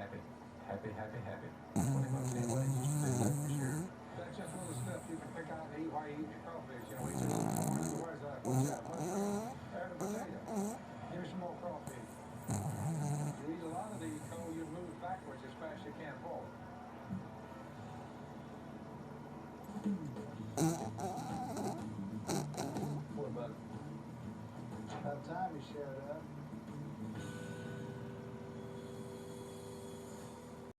happy. Happy, happy, happy. 20 bucks anyway, just for sure. That's just one of the stuff you can pick out and eat while you eat your